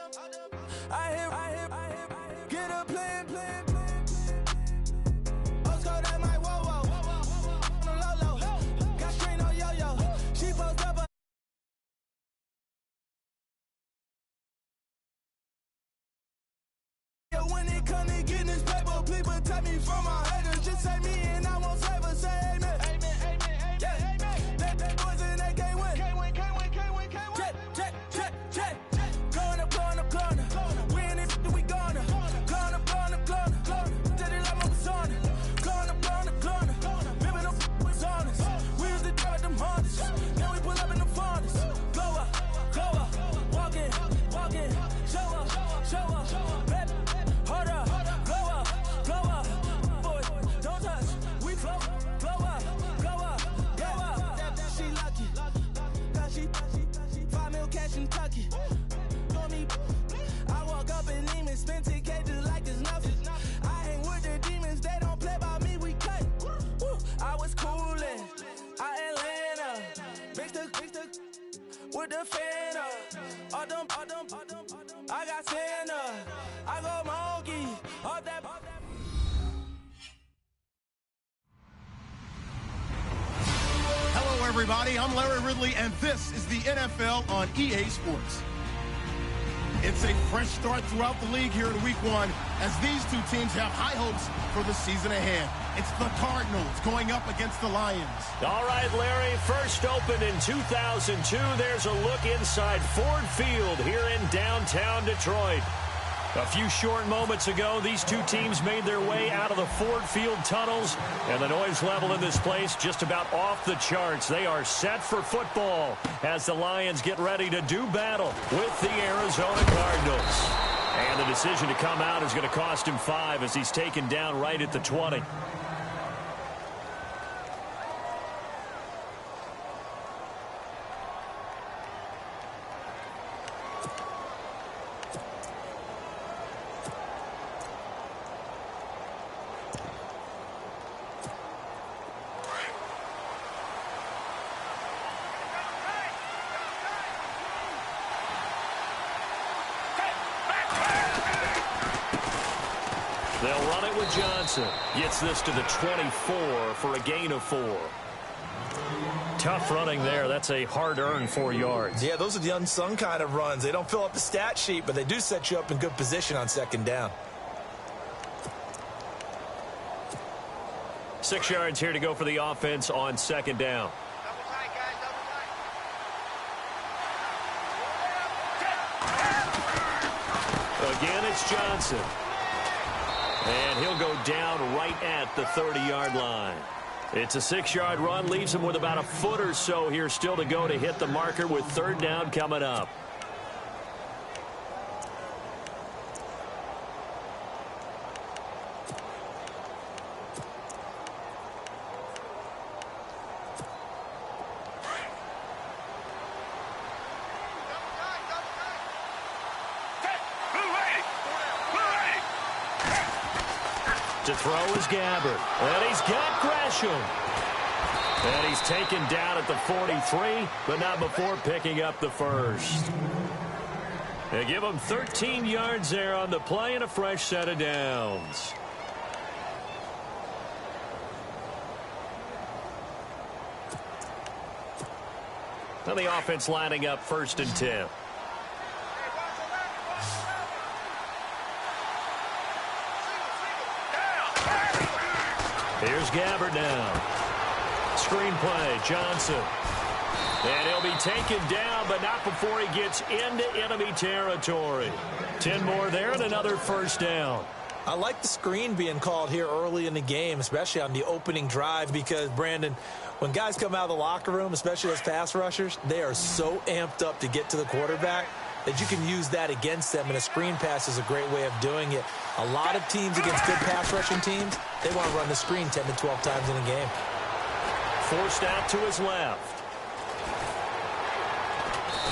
I hit, get a plan. Postcode at my whoa. On the low. Got strain on yo. She post up. When it come to getting this paper, please protect me from my haters. Just say me and I won't favor. Say amen. Yeah. That boys in that can't win. Check. Going up. We in it, we gonna. Going up. Did it like my persona. Going up. Ripping up was honest. We used to drive them Hondas. Now we pull up in the Fondas. Glow up. Walking. Show up. Baby. Hold up, blow up, boy, don't touch, we flow, blow up, she lucky, cause she 5 mil cash in Kentucky, know me, I walk up in demons, spend 10K just like it's nothing, I hang with the demons, they don't play by me, we cut, I was coolin', Atlanta, mixed with the fan all them, I got Santa, I go monkey, all that. Hello, everybody. I'm Larry Ridley, and this is the NFL on EA Sports. It's a fresh start throughout the league here in Week 1 as these two teams have high hopes for the season ahead. It's the Cardinals going up against the Lions. All right, Larry, first opened in 2002. There's a look inside Ford Field here in downtown Detroit. A few short moments ago, these two teams made their way out of the Ford Field tunnels, and the noise level in this place just about off the charts. They are set for football as the Lions get ready to do battle with the Arizona Cardinals. And the decision to come out is going to cost him 5 as he's taken down right at the 20. They'll run it with Johnson. Gets this to the 24 for a gain of 4. Tough running there. That's a hard-earned 4 yards. Yeah, those are the unsung kind of runs. They don't fill up the stat sheet, but they do set you up in good position on second down. 6 yards here to go for the offense on second down. Again, it's Johnson. And he'll go down right at the 30-yard line. It's a 6-yard run, leaves him with about a foot or so here still to go to hit the marker with third down coming up. To throw is Gabbard. And he's got Gresham. And he's taken down at the 43, but not before picking up the first. They give him 13 yards there on the play and a fresh set of downs. Now the offense lining up 1st and 10. Here's Gabbard now. Screen play, Johnson. And he'll be taken down, but not before he gets into enemy territory. 10 more there and another first down. I like the screen being called here early in the game, especially on the opening drive, because, Brandon, when guys come out of the locker room, especially as pass rushers, they are so amped up to get to the quarterback that you can use that against them, and a screen pass is a great way of doing it. A lot of teams against good pass rushing teams, they want to run the screen 10 to 12 times in a game. Forced out to his left.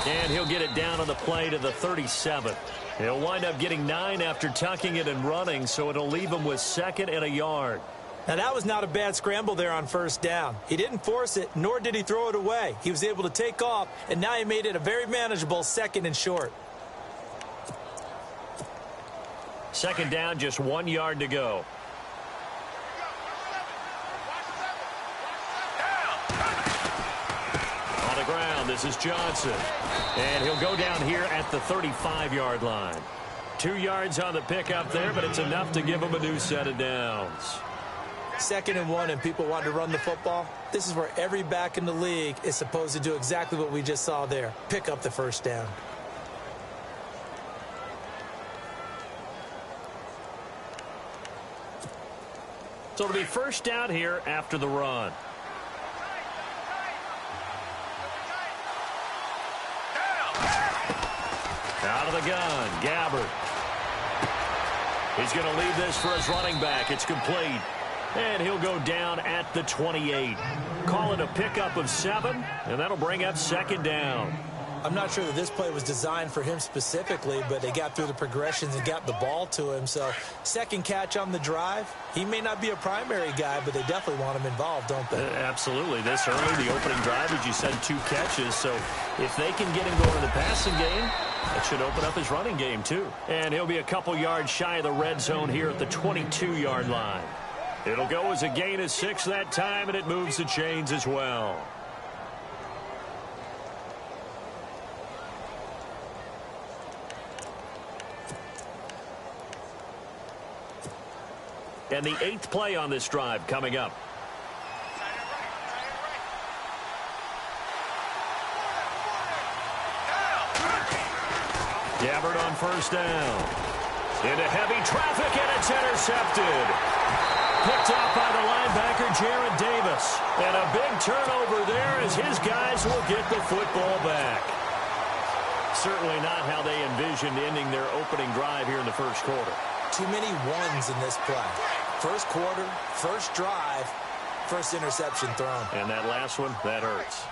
And he'll get it down on the play to the 37. He'll wind up getting 9 after tucking it and running, so it'll leave him with 2nd and a yard. Now, that was not a bad scramble there on first down. He didn't force it, nor did he throw it away. He was able to take off, and now he made it a very manageable 2nd and short. Second down, just 1 yard to go. On the ground, this is Johnson. And he'll go down here at the 35-yard line. 2 yards on the pickup there, but it's enough to give him a new set of downs. 2nd and 1 and people want to run the football. This is where every back in the league is supposed to do exactly what we just saw there. Pick up the first down. So it'll be first down here after the run. Out of the gun, Gabbard. He's going to leave this for his running back. It's complete. And he'll go down at the 28. Call it a pickup of 7, and that'll bring up second down. I'm not sure that this play was designed for him specifically, but they got through the progressions and got the ball to him. So second catch on the drive. He may not be a primary guy, but they definitely want him involved, don't they? Absolutely. This early, the opening drive, as you said, 2 catches. So if they can get him going in the passing game, that should open up his running game too. And he'll be a couple yards shy of the red zone here at the 22-yard line. It'll go as a gain of 6 that time, and it moves the chains as well. And the 8th play on this drive coming up. Gabbard on first down. Into heavy traffic, and it's intercepted. Picked off by the linebacker, Jarrad Davis. And a big turnover there as his guys will get the football back. Certainly not how they envisioned ending their opening drive here in the first quarter. Too many ones in this play. First quarter, first drive, first interception thrown. And that last one, that hurts.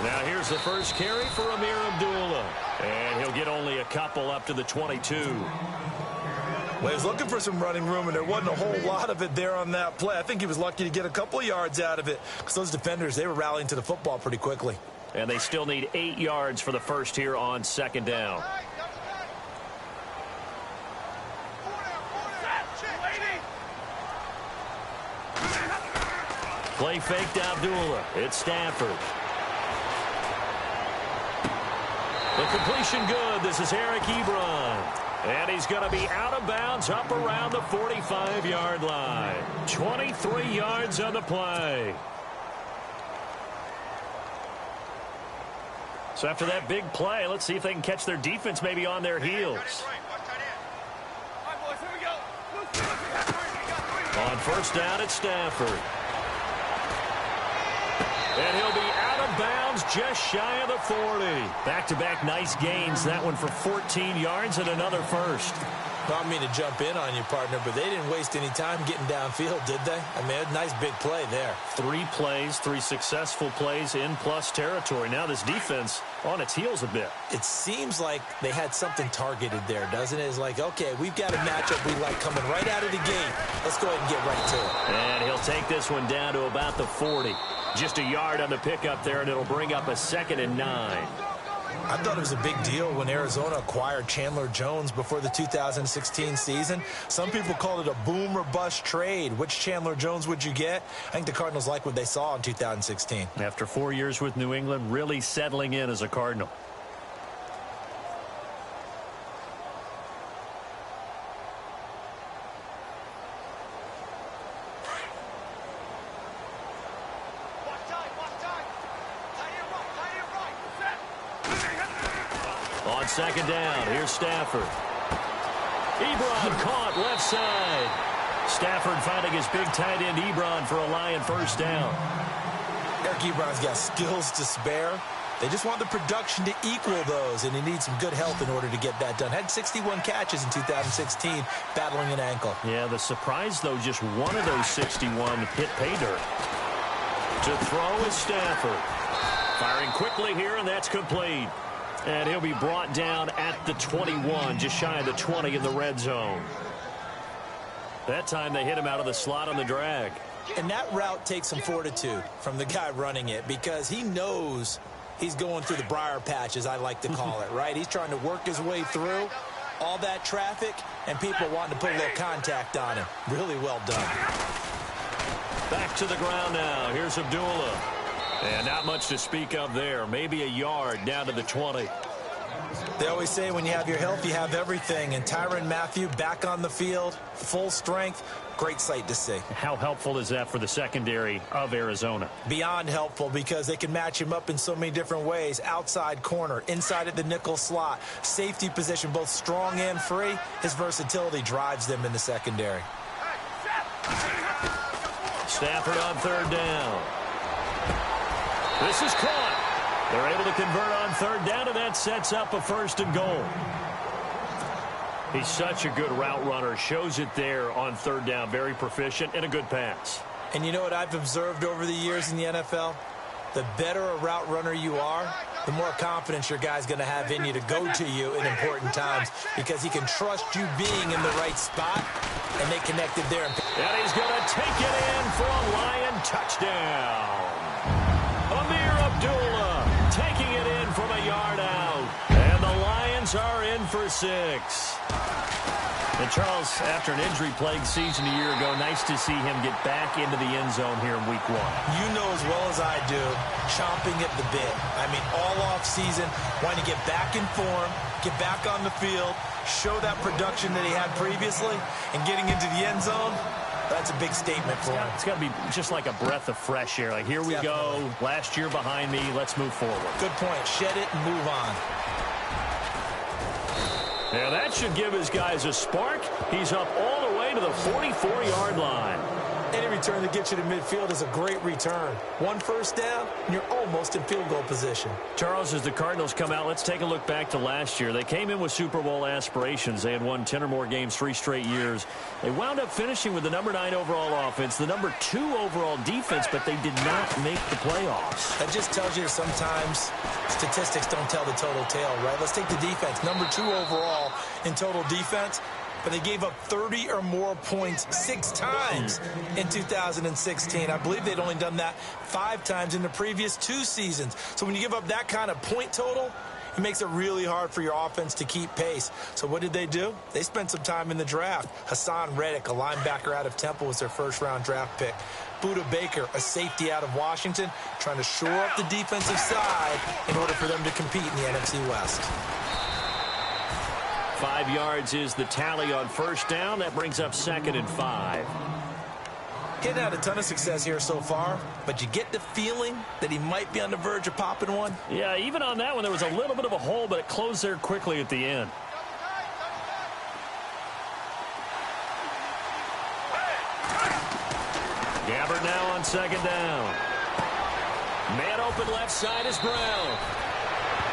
Now here's the first carry for Amir Abdullah. And he'll get only a couple up to the 22. Well, he was looking for some running room, and there wasn't a whole lot of it there on that play. I think he was lucky to get a couple of yards out of it because those defenders, they were rallying to the football pretty quickly. And they still need 8 yards for the first here on second down. Play fake to Abdullah. It's Stafford. The completion good. This is Eric Ebron. And he's going to be out of bounds up around the 45-yard line. 23 yards on the play. So after that big play, let's see if they can catch their defense maybe on their heels. On first down, it's Stafford. And he'll be out of bounds just shy of the 40. Back-to-back nice gains. That one for 14 yards and another first. Well, I don't mean to jump in on you, partner, but they didn't waste any time getting downfield, did they? I mean, a nice big play there. 3 plays, 3 successful plays in plus territory. Now this defense on its heels a bit. It seems like they had something targeted there, doesn't it? It's like, okay, we've got a matchup we like coming right out of the gate. Let's go ahead and get right to it. And he'll take this one down to about the 40. Just a yard on the pickup there, and it'll bring up a 2nd and 9. I thought it was a big deal when Arizona acquired Chandler Jones before the 2016 season. Some people called it a boom or bust trade. Which Chandler Jones would you get? I think the Cardinals like what they saw in 2016. After 4 years with New England, really settling in as a Cardinal. On second down, here's Stafford. Ebron caught left side. Stafford finding his big tight end Ebron for a Lion first down. Eric Ebron's got skills to spare. They just want the production to equal those, and he needs some good health in order to get that done. Had 61 catches in 2016, battling an ankle. Yeah, the surprise, though, just one of those 61 hit pay dirt. To throw is Stafford. Firing quickly here, and that's complete. And he'll be brought down at the 21, just shy of the 20 in the red zone. That time they hit him out of the slot on the drag. And that route takes some fortitude from the guy running it because he knows he's going through the briar patch, as I like to call it, right? He's trying to work his way through all that traffic and people wanting to put a little contact on him. Really well done. Back to the ground now. Here's Abdullah. And not much to speak of there. Maybe a yard down to the 20. They always say when you have your health, you have everything. And Tyrann Mathieu back on the field, full strength. Great sight to see. How helpful is that for the secondary of Arizona? Beyond helpful because they can match him up in so many different ways. Outside corner, inside at the nickel slot, safety position, both strong and free. His versatility drives them in the secondary. Stafford on third down. This is caught. They're able to convert on third down, and that sets up a 1st and goal. He's such a good route runner. Shows it there on third down. Very proficient and a good pass. And you know what I've observed over the years in the NFL? The better a route runner you are, the more confidence your guy's going to have in you to go to you in important times because he can trust you being in the right spot, and they connected there. And he's going to take it in for a Lion touchdown. Amir Abdullah taking it in from a yard out. And the Lions are in for 6. And Charles, after an injury-plagued season a year ago, nice to see him get back into the end zone here in week 1. You know as well as I do, chomping at the bit. I mean, all off season, wanting to get back in form, get back on the field, show that production that he had previously, and getting into the end zone, that's a big statement for him. It's got to be just like a breath of fresh air. Like, here we go, last year behind me, let's move forward. Good point. Shed it and move on. Yeah, that should give his guys a spark. He's up all the way to the 44-yard line. Any return that gets you to midfield is a great return. 1 first down, and you're almost in field goal position. Charles, as the Cardinals come out, let's take a look back to last year. They came in with Super Bowl aspirations. They had won 10 or more games 3 straight years. They wound up finishing with the number 9 overall offense, the number 2 overall defense, but they did not make the playoffs. That just tells you sometimes statistics don't tell the total tale, right? Let's take the defense. Number 2 overall in total defense. But they gave up 30 or more points 6 times in 2016. I believe they'd only done that 5 times in the previous 2 seasons. So when you give up that kind of point total, it makes it really hard for your offense to keep pace. So what did they do? They spent some time in the draft. Hassan Reddick, a linebacker out of Temple, was their first-round draft pick. Budda Baker, a safety out of Washington, trying to shore up the defensive side in order for them to compete in the NFC West. 5 yards is the tally on first down. That brings up 2nd and 5. Getting had a ton of success here so far, but you get the feeling that he might be on the verge of popping one. Yeah, even on that one, there was a little bit of a hole, but it closed there quickly at the end. Gabbert now on 2nd down. Man open left side is Brown.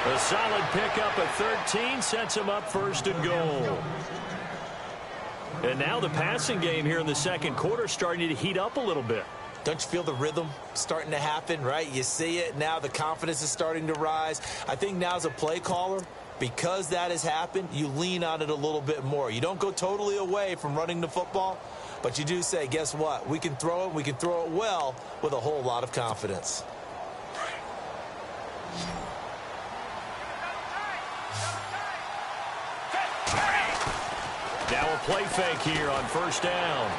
A solid pickup at 13 sets him up 1st and goal. And now the passing game here in the second quarter starting to heat up a little bit. Don't you feel the rhythm starting to happen, right? You see it now. The confidence is starting to rise. I think now as a play caller, because that has happened, you lean on it a little bit more. You don't go totally away from running the football, but you do say, guess what? We can throw it. We can throw it well with a whole lot of confidence. Now a play fake here on 1st down.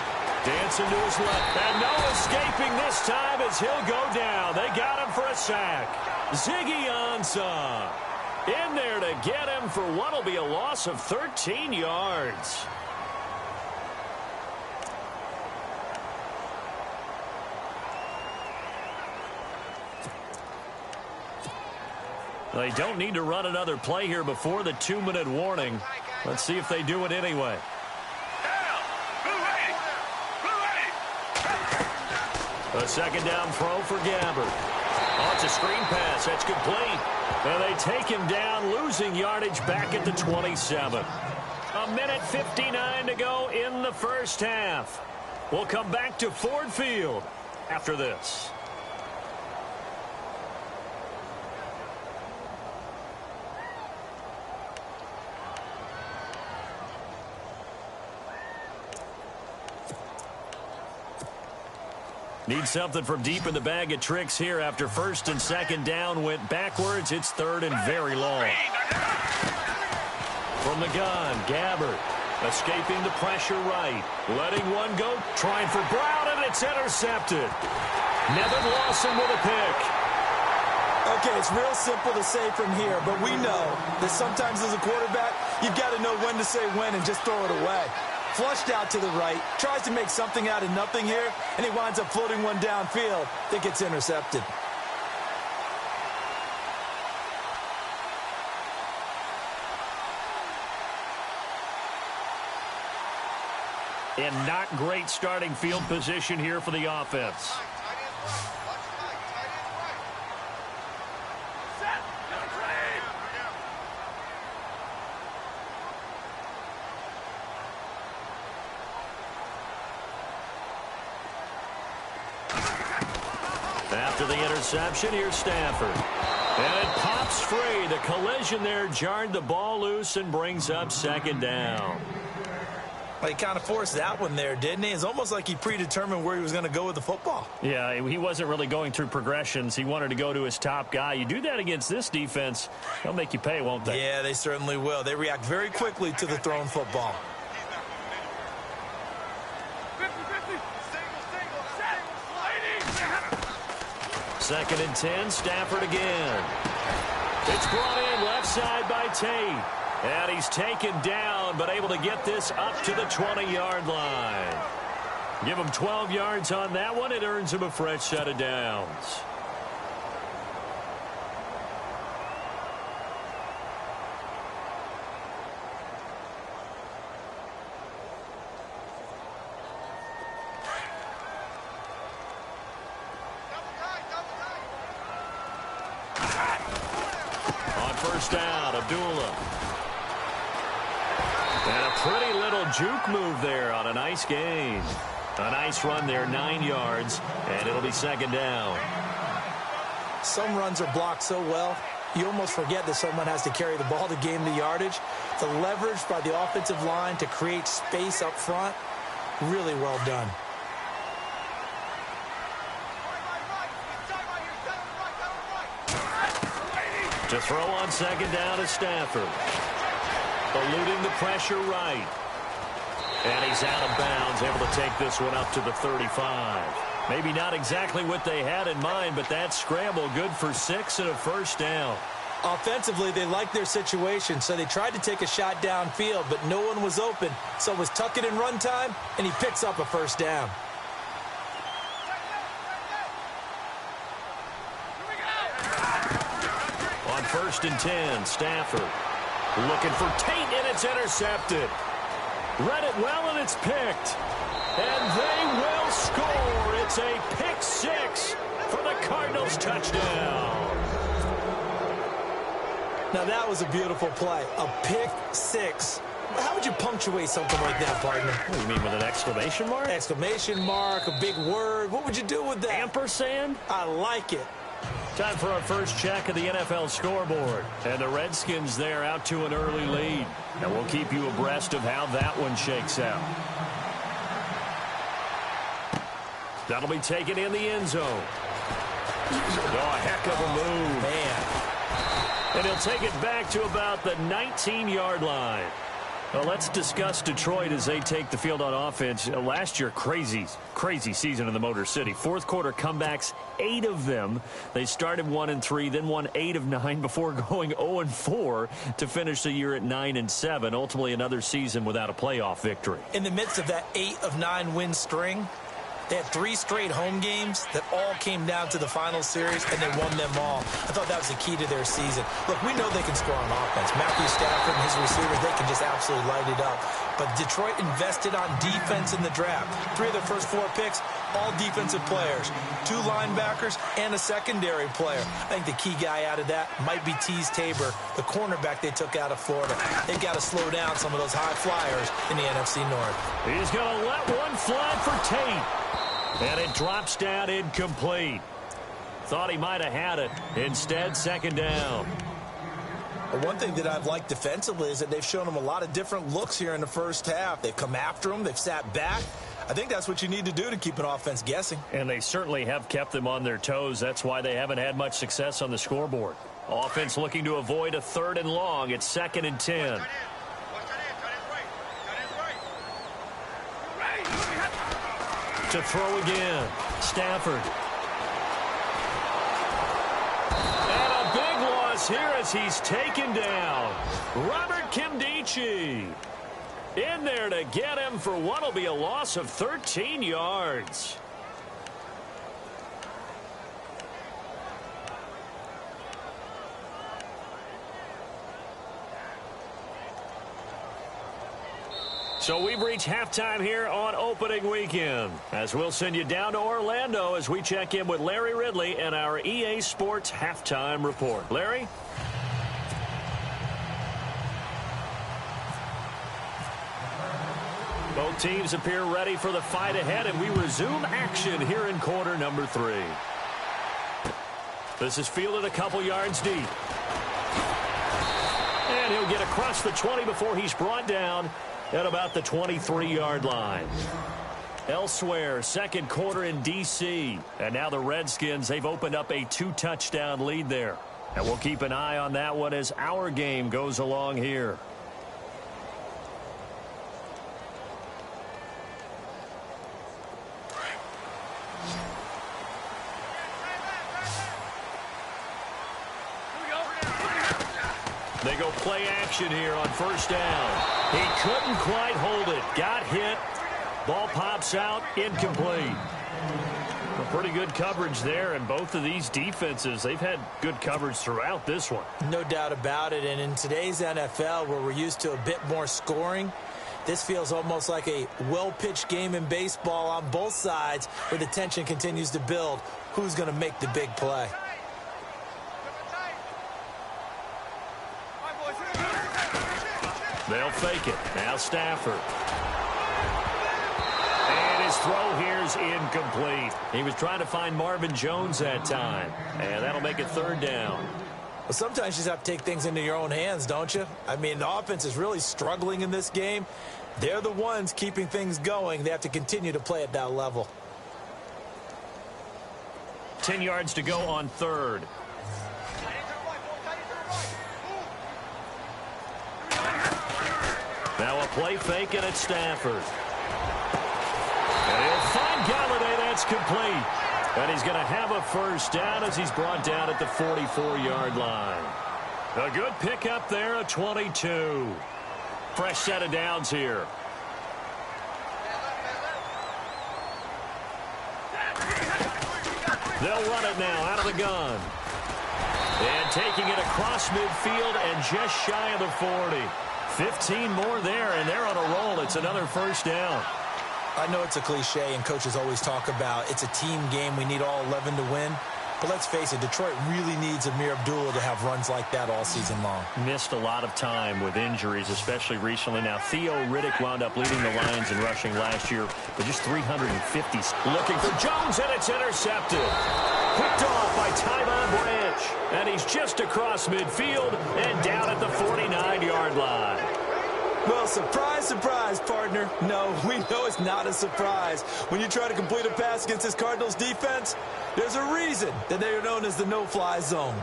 Dancing to his left. And no escaping this time as he'll go down. They got him for a sack. Ziggy Ansah in there to get him for what will be a loss of 13 yards. They don't need to run another play here before the 2-minute warning. Let's see if they do it anyway. A 2nd down throw for Gabbert. Oh, it's a screen pass. That's complete. And they take him down, losing yardage back at the 27. 1:59 to go in the first half. We'll come back to Ford Field after this. Need something from deep in the bag of tricks here after first and second down went backwards. It's third and very long. From the gun, Gabbert escaping the pressure right. Letting one go, trying for Brown, and it's intercepted. Nevin Lawson with a pick. Okay, it's real simple to say from here, but we know that sometimes as a quarterback, you've got to know when to say when and just throw it away. Flushed out to the right, tries to make something out of nothing here, and he winds up floating one downfield that gets intercepted. And not great starting field position here for the offense. After the interception, here's Stafford. And it pops free. The collision there jarred the ball loose and brings up second down. Well, he kind of forced that one there, didn't he? It's almost like he predetermined where he was going to go with the football. Yeah, he wasn't really going through progressions. He wanted to go to his top guy. You do that against this defense, they'll make you pay, won't they? Yeah, they certainly will. They react very quickly to the thrown football. Second and 10, Stafford again. It's brought in left side by Tate. And he's taken down, but able to get this up to the 20-yard line. Give him 12 yards on that one. It earns him a fresh set of downs. On first down, Abdullah. And a pretty little juke move there on a nice gain. A nice run there, 9 yards, and it'll be second down. Some runs are blocked so well, you almost forget that someone has to carry the ball to gain the yardage. The leverage by the offensive line to create space up front, really well done. To throw on second down is Stafford. Eluding the pressure right. And he's out of bounds, able to take this one up to the 35. Maybe not exactly what they had in mind, but that scramble good for 6 and a first down. Offensively, they liked their situation, so they tried to take a shot downfield, but no one was open. So it was tuck it in run time, and he picks up a first down. On first and 10, Stafford looking for Tate, and it's intercepted. Read it well, and it's picked. And they will score. It's a pick 6 for the Cardinals touchdown. Now, that was a beautiful play. A pick 6. How would you punctuate something like that, partner? What do you mean, with an exclamation mark? Exclamation mark, a big word. What would you do with that? Ampersand? I like it. Time for our first check of the NFL scoreboard. And the Redskins there out to an early lead. And we'll keep you abreast of how that one shakes out. That'll be taken in the end zone. Oh, a heck of a move. Man. And he'll take it back to about the 19-yard line. Well, let's discuss Detroit as they take the field on offense. Last year, crazy season in the Motor City. Fourth quarter comebacks, 8 of them. They started 1-3, then won 8 of 9 before going 0-4 to finish the year at 9-7. Ultimately, another season without a playoff victory. In the midst of that 8 of 9 win string, they had 3 straight home games that all came down to the final series, and they won them all. I thought that was the key to their season. Look, we know they can score on offense. Matthew Stafford and his receivers, they can just absolutely light it up. But Detroit invested on defense in the draft. 3 of their first 4 picks, all defensive players. 2 linebackers and a secondary player. I think the key guy out of that might be Teez Tabor, the cornerback they took out of Florida. They've got to slow down some of those high flyers in the NFC North. He's going to let one fly for Tate. And it drops down incomplete. Thought he might have had it. Instead, second down. One thing that I've liked defensively is that they've shown them a lot of different looks here in the first half. They've come after them. They've sat back. I think that's what you need to do to keep an offense guessing. And they certainly have kept them on their toes. That's why they haven't had much success on the scoreboard. Offense looking to avoid a 3rd and long. It's 2nd and 10. To throw again. Stafford. And a big loss here as he's taken down. Robert Kimdichie in there to get him for what will be a loss of 13 yards. So we've reached halftime here on opening weekend, as we'll send you down to Orlando as we check in with Larry Ridley and our EA Sports halftime report. Larry? Both teams appear ready for the fight ahead, and we resume action here in quarter number 3. This is fielded a couple yards deep. And he'll get across the 20 before he's brought down at about the 23-yard line. Elsewhere, second quarter in D.C. And now the Redskins, they've opened up a 2-touchdown lead there. And we'll keep an eye on that one as our game goes along here. They go play action here on first down. He couldn't quite hold it. Got hit. Ball pops out. Incomplete. Well, pretty good coverage there, and both of these defenses, they've had good coverage throughout this one. No doubt about it, and in today's NFL, where we're used to a bit more scoring, this feels almost like a well-pitched game in baseball on both sides, where the tension continues to build. Who's going to make the big play? They'll fake it. Now Stafford. And his throw here's incomplete. He was trying to find Marvin Jones that time. And that'll make it 3rd down. Well, sometimes you just have to take things into your own hands, don't you? I mean, the offense is really struggling in this game. They're the ones keeping things going. They have to continue to play at that level. 10 yards to go on 3rd. Now a play fake, and it's Stafford. And he'll find Galladay. That's complete. And he's going to have a first down as he's brought down at the 44-yard line. A good pickup there, a 22. Fresh set of downs here. They'll run it now out of the gun. And taking it across midfield and just shy of the 40. 15 more there, and they're on a roll. It's another first down. I know it's a cliche, and coaches always talk about it's a team game. We need all 11 to win. But let's face it, Detroit really needs Amir Abdullah to have runs like that all season long. Missed a lot of time with injuries, especially recently. Now, Theo Riddick wound up leading the Lions in rushing last year with just 350. Looking for Jones, and it's intercepted. Picked off by Tyvon Branch. And he's just across midfield and down at the 49-yard line. Well, surprise, surprise, partner. No, we know it's not a surprise. When you try to complete a pass against this Cardinals defense, there's a reason that they are known as the no-fly zone.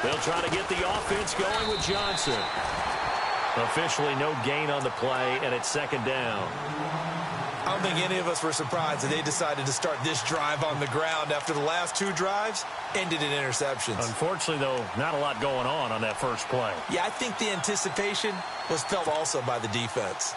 They'll try to get the offense going with Johnson. Officially no gain on the play, and it's 2nd down. I don't think any of us were surprised that they decided to start this drive on the ground after the last 2 drives ended in interceptions. Unfortunately, though, not a lot going on that first play. Yeah, I think the anticipation was felt also by the defense.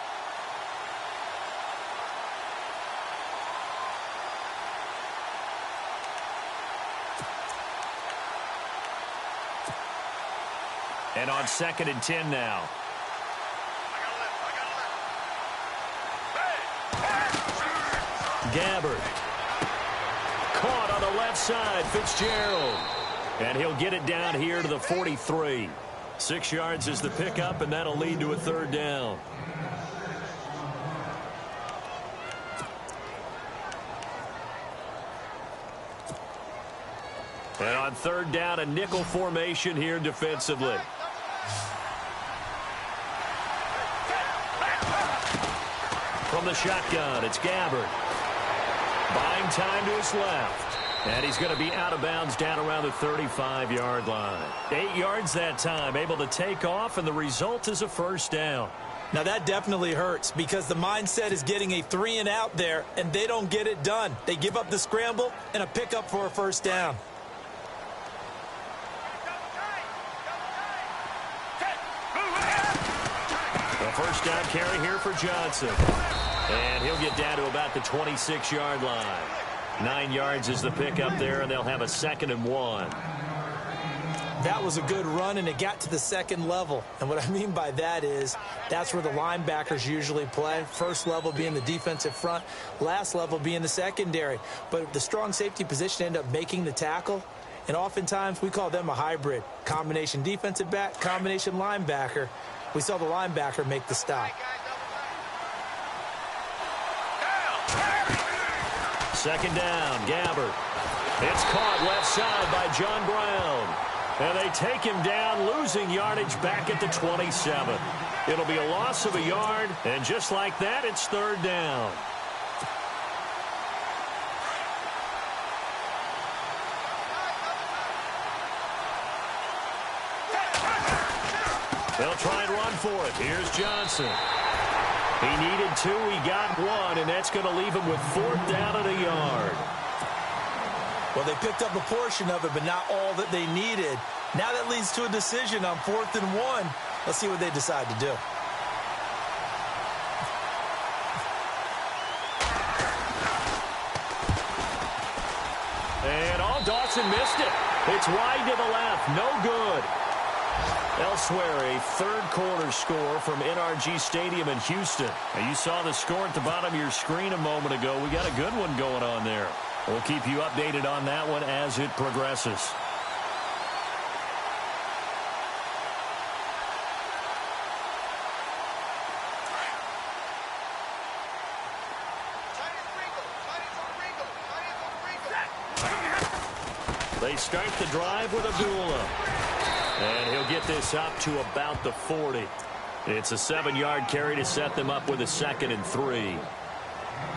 And on 2nd and 10 now. Gabbard. Caught on the left side, Fitzgerald. And he'll get it down here to the 43. 6 yards is the pickup, and that'll lead to a 3rd down. And on third down, a nickel formation here defensively. From the shotgun, it's Gabbert. Buying time to his left. And he's going to be out of bounds down around the 35-yard line. 8 yards that time, able to take off, and the result is a first down. Now that definitely hurts because the mindset is getting a 3-and-out there, and they don't get it done. They give up the scramble and a pickup for a first down. A first down carry here for Johnson. And he'll get down to about the 26-yard line. 9 yards is the pickup there, and they'll have a 2nd and 1. That was a good run, and it got to the second level. And what I mean by that is that's where the linebackers usually play. First level being the defensive front, last level being the secondary. But the strong safety position ended up making the tackle, and oftentimes we call them a hybrid. Combination defensive back, combination linebacker. We saw the linebacker make the stop. Second down, Gabbert. It's caught left side by John Brown. And they take him down, losing yardage back at the 27. It'll be a loss of a yard, and just like that, it's third down. They'll try and run for it. Here's Johnson. He needed 2, he got 1, and that's going to leave him with 4th down and a yard. Well, they picked up a portion of it, but not all that they needed. Now that leads to a decision on 4th and 1. Let's see what they decide to do. And Dawson missed it. It's wide to the left, no good. Elsewhere, a third-quarter score from NRG Stadium in Houston. Now, you saw the score at the bottom of your screen a moment ago. We got a good one going on there. We'll keep you updated on that one as it progresses. They start the drive with Abdullah. And he'll get this up to about the 40. It's a 7-yard carry to set them up with a 2nd and 3.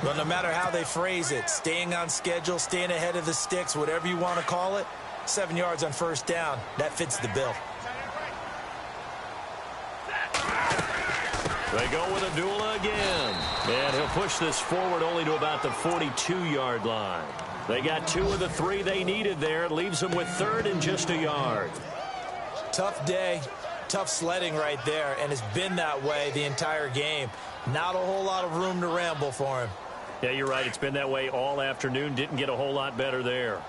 Well, no matter how they phrase it, staying on schedule, staying ahead of the sticks, whatever you want to call it, 7 yards on first down, that fits the bill. They go with Abdullah again. And he'll push this forward only to about the 42-yard line. They got 2 of the 3 they needed there. It leaves them with 3rd and just a yard. Tough day, tough sledding right there, and it's been that way the entire game. Not a whole lot of room to ramble for him. Yeah, you're right. It's been that way all afternoon. Didn't get a whole lot better there.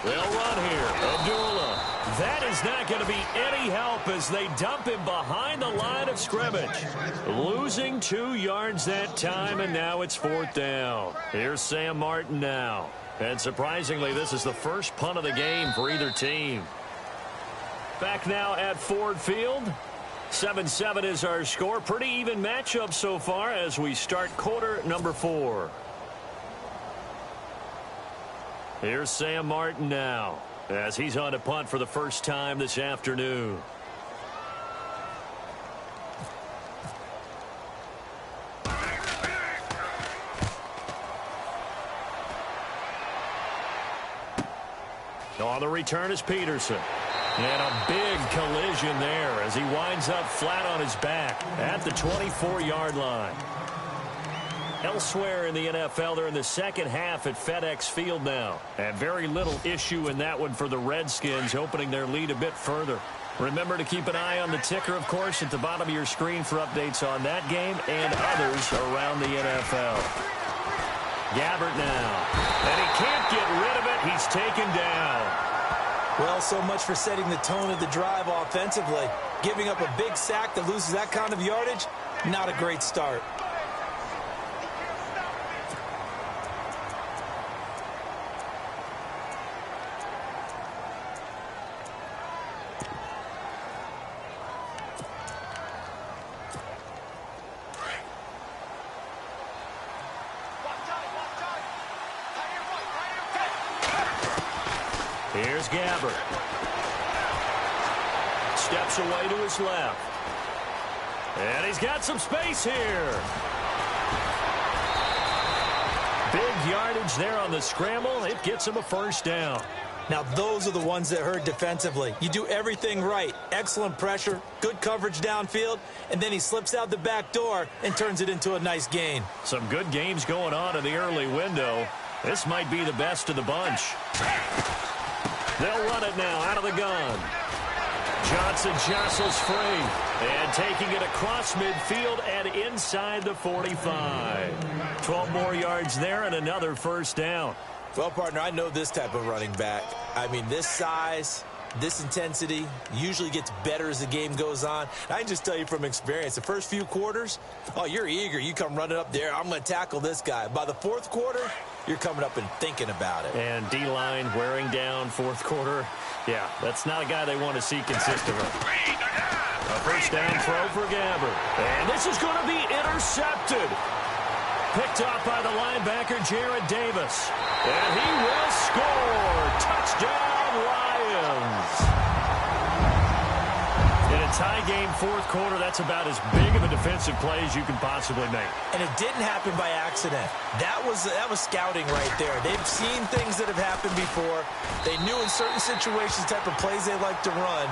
They'll run here. Abdullah. That is not going to be any help as they dump him behind the line of scrimmage. Losing 2 yards that time, and now it's 4th down. Here's Sam Martin now. And surprisingly, this is the first punt of the game for either team. Back now at Ford Field. 7-7 is our score. Pretty even matchup so far as we start quarter number 4. Here's Sam Martin now as he's on to punt for the first time this afternoon. On the return is Peterson. And a big collision there as he winds up flat on his back at the 24-yard line. Elsewhere in the NFL, they're in the second half at FedEx Field now. And very little issue in that one for the Redskins, opening their lead a bit further. Remember to keep an eye on the ticker, of course, at the bottom of your screen for updates on that game and others around the NFL. Gabbert now. And he can't get rid of it. He's taken down. Well, so much for setting the tone of the drive offensively. Giving up a big sack that loses that kind of yardage, not a great start. Here's Gabbert. Steps away to his left. And he's got some space here. Big yardage there on the scramble. It gets him a first down. Now, those are the ones that hurt defensively. You do everything right. Excellent pressure, good coverage downfield, and then he slips out the back door and turns it into a nice gain. Some good games going on in the early window. This might be the best of the bunch. They'll run it now out of the gun. Johnson jostles free and taking it across midfield and inside the 45. 12 more yards there and another first down. Well, partner, I know this type of running back. I mean, this size, this intensity usually gets better as the game goes on. And I can just tell you from experience, the first few quarters, oh, you're eager. You come running up there, I'm going to tackle this guy. By the fourth quarter, you're coming up and thinking about it. And D-line wearing down fourth quarter. Yeah, that's not a guy they want to see consistently. A first down throw for Gabbert. And this is going to be intercepted. Picked off by the linebacker, Jarrad Davis. And he will score. Touchdown, Lions. In a tie game fourth quarter, that's about as big of a defensive play as you can possibly make. And it didn't happen by accident. That was scouting right there. They've seen things that have happened before. They knew in certain situations the type of plays they like to run,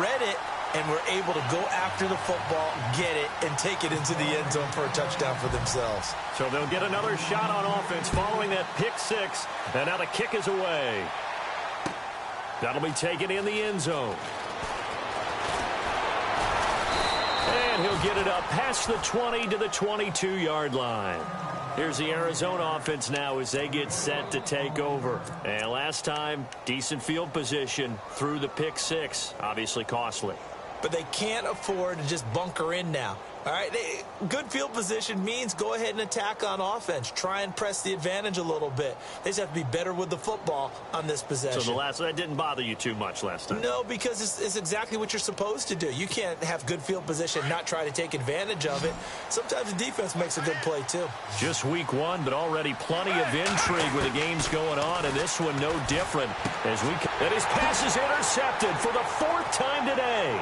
read it, and were able to go after the football, get it, and take it into the end zone for a touchdown for themselves. So they'll get another shot on offense following that pick six, and now the kick is away. That'll be taken in the end zone. And he'll get it up past the 20 to the 22-yard line. Here's the Arizona offense now as they get set to take over. And last time, decent field position through the pick six, obviously costly. But they can't afford to just bunker in now. All right, good field position means go ahead and attack on offense. Try and press the advantage a little bit. They just have to be better with the football on this possession. So that didn't bother you too much last time? No, because it's exactly what you're supposed to do. You can't have good field position and not try to take advantage of it. Sometimes the defense makes a good play, too. Just week one, but already plenty of intrigue with the games going on, and this one no different. And his pass is intercepted for the fourth time today.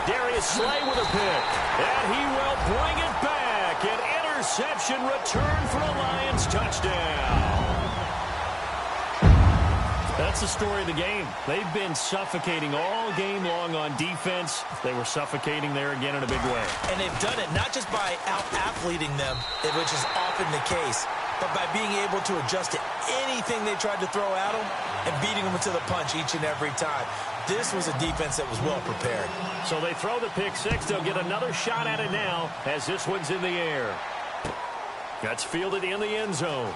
Darius Slay with a pick, and he will bring it back. An interception return for a Lions touchdown. That's the story of the game. They've been suffocating all game long on defense. They were suffocating there again in a big way. And they've done it not just by out-athleting them, which is often the case, but by being able to adjust to anything they tried to throw at them and beating them into the punch each and every time. This was a defense that was well prepared. So they throw the pick six. They'll get another shot at it now as this one's in the air. That's fielded in the end zone.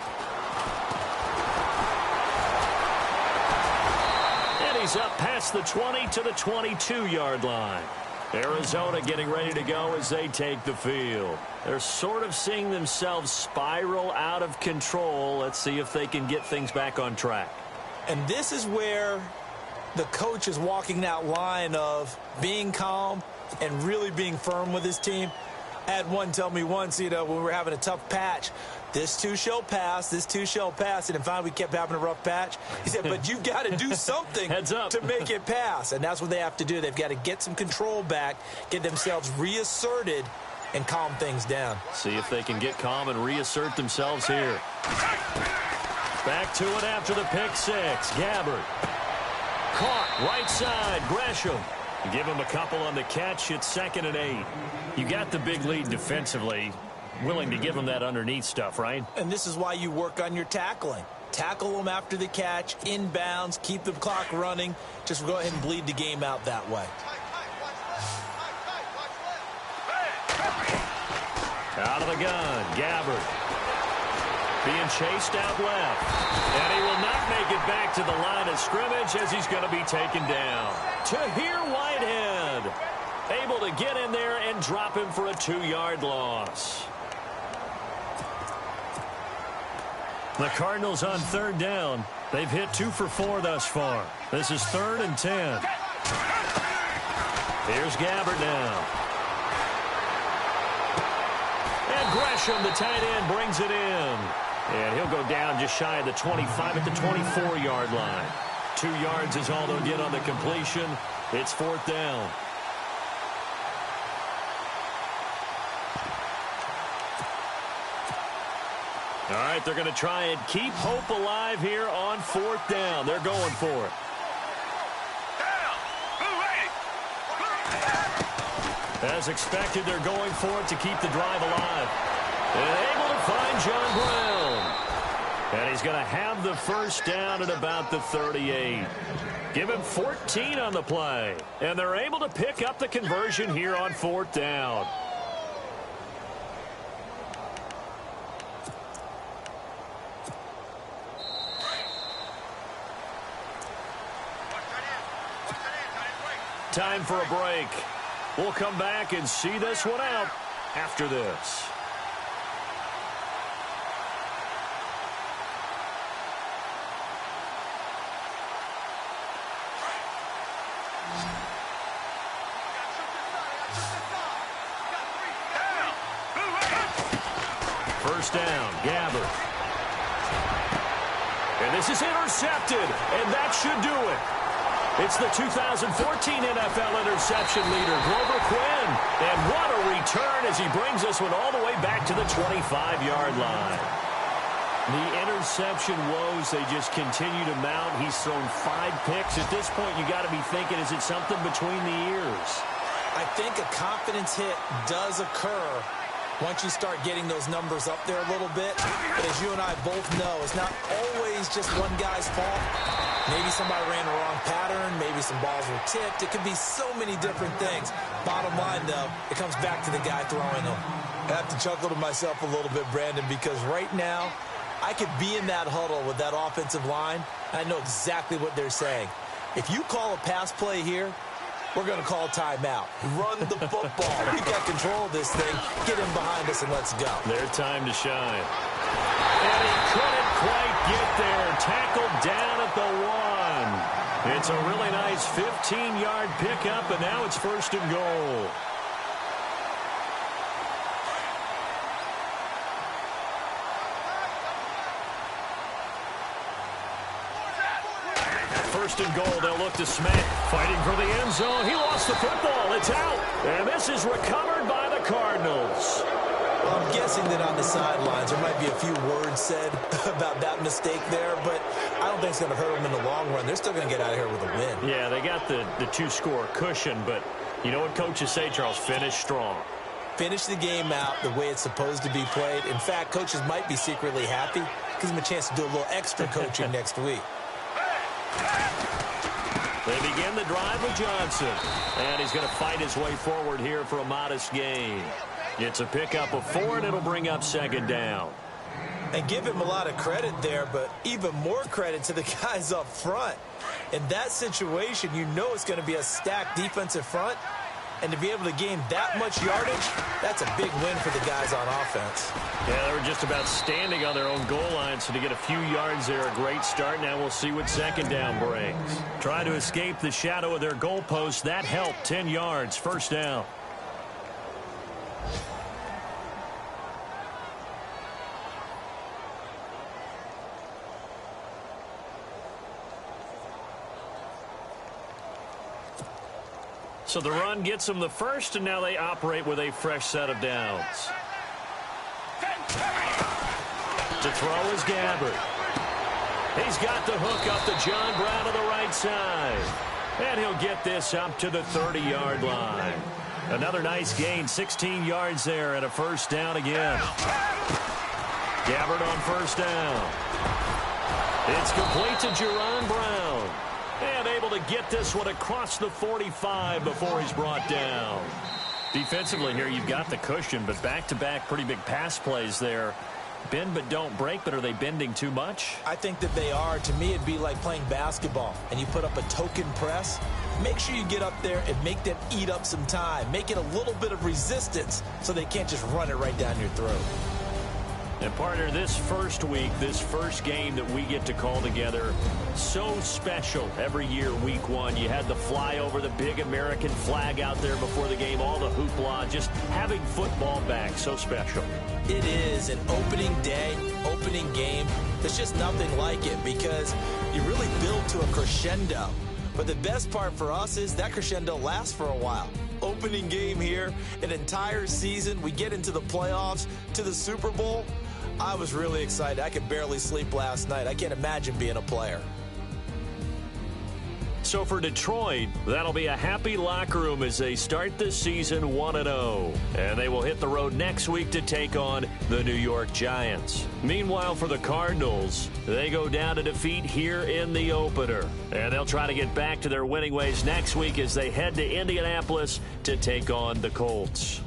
And he's up past the 20 to the 22-yard line. Arizona getting ready to go as they take the field. They're sort of seeing themselves spiral out of control. Let's see if they can get things back on track. And this is where the coach is walking that line of being calm and really being firm with his team. I had one tell me once, when we were having a tough patch, this too shall pass, this too shall pass. And finally, we kept having a rough patch. He said, but you've got to do something to make it pass. And that's what they have to do. They've got to get some control back, get themselves reasserted, and calm things down. See if they can get calm and reassert themselves here. Back to it after the pick six. Gabbert. Caught right side. Gresham. Give him a couple on the catch. It's 2nd and 8. You got the big lead defensively. Willing to give them that underneath stuff, right? And this is why you work on your tackling. Tackle them after the catch, inbounds, keep the clock running. Just go ahead and bleed the game out that way. Out of the gun. Gabbert. Being chased out left. And he will not make it back to the line of scrimmage as he's going to be taken down. Tahir Whitehead able to get in there and drop him for a 2-yard loss. The Cardinals on 3rd down. They've hit 2 for 4 thus far. This is 3rd and 10. Here's Gabbert now. And Gresham, the tight end, brings it in. And he'll go down just shy of the 25 at the 24-yard line. 2 yards is all they'll get on the completion. It's 4th down. All right, they're going to try and keep hope alive here on 4th down. They're going for it. As expected, they're going for it to keep the drive alive. And able to find John Brown. And he's going to have the first down at about the 38. Give him 14 on the play. And they're able to pick up the conversion here on 4th down. Time for a break. We'll come back and see this one out after this. First down, Gabbert. And this is intercepted, and that should do it. It's the 2014 NFL interception leader, Grover Quinn. And what a return as he brings this one all the way back to the 25-yard line. The interception woes, they just continue to mount. He's thrown 5 picks. At this point, you got to be thinking, is it something between the ears? I think a confidence hit does occur once you start getting those numbers up there a little bit. But as you and I both know, it's not always just one guy's fault. Maybe somebody ran the wrong pattern. Maybe some balls were tipped. It could be so many different things. Bottom line, though, it comes back to the guy throwing them. I have to chuckle to myself a little bit, Brandon, because right now, I could be in that huddle with that offensive line, and I know exactly what they're saying. If you call a pass play here, we're going to call timeout. Run the football. We've got control of this thing. Get in behind us and let's go. Their time to shine. And he couldn't quite get there. Tackled down at the 1. It's a really nice 15-yard pickup, and now it's 1st and goal. First and goal, they'll look to Smith. Fighting for the end zone. He lost the football. It's out. And this is recovered by the Cardinals. Well, I'm guessing that on the sidelines there might be a few words said about that mistake there, but I don't think it's going to hurt them in the long run. They're still going to get out of here with a win. Yeah, they got the 2-score cushion, but you know what coaches say, Charles? Finish strong. Finish the game out the way it's supposed to be played. In fact, coaches might be secretly happy. Gives them a chance to do a little extra coaching next week. They begin the drive with Johnson. And he's going to fight his way forward here for a modest gain. It's a pickup of 4, and it'll bring up 2nd down. And give him a lot of credit there, but even more credit to the guys up front. In that situation, you know it's going to be a stacked defensive front. And to be able to gain that much yardage, that's a big win for the guys on offense. Yeah, they were just about standing on their own goal line, so to get a few yards there, a great start. Now we'll see what 2nd down brings. Try to escape the shadow of their goalpost. That helped. 10 yards, 1st down. So the run gets them the first, and now they operate with a fresh set of downs. To throw is Gabbert. He's got the hook up to John Brown on the right side. And he'll get this up to the 30-yard line. Another nice gain, 16 yards there, and a 1st down again. Gabbert on 1st down. It's complete to John Brown. And able to get this one across the 45 before he's brought down. Defensively here, you've got the cushion, but back-to-back pretty big pass plays there. Bend but don't break, but are they bending too much? I think that they are. To me, it'd be like playing basketball, and you put up a token press. Make sure you get up there and make them eat up some time. Make it a little bit of resistance so they can't just run it right down your throat. And partner, this first week, this first game that we get to call together, so special every year, week one. You had the flyover, the big American flag out there before the game, all the hoopla, just having football back, so special. It is an opening day, opening game. There's just nothing like it because you really build to a crescendo. But the best part for us is that crescendo lasts for a while. Opening game here, an entire season. We get into the playoffs, to the Super Bowl. I was really excited. I could barely sleep last night. I can't imagine being a player. So for Detroit, that'll be a happy locker room as they start this season 1-0. And they will hit the road next week to take on the New York Giants. Meanwhile, for the Cardinals, they go down to defeat here in the opener. And they'll try to get back to their winning ways next week as they head to Indianapolis to take on the Colts.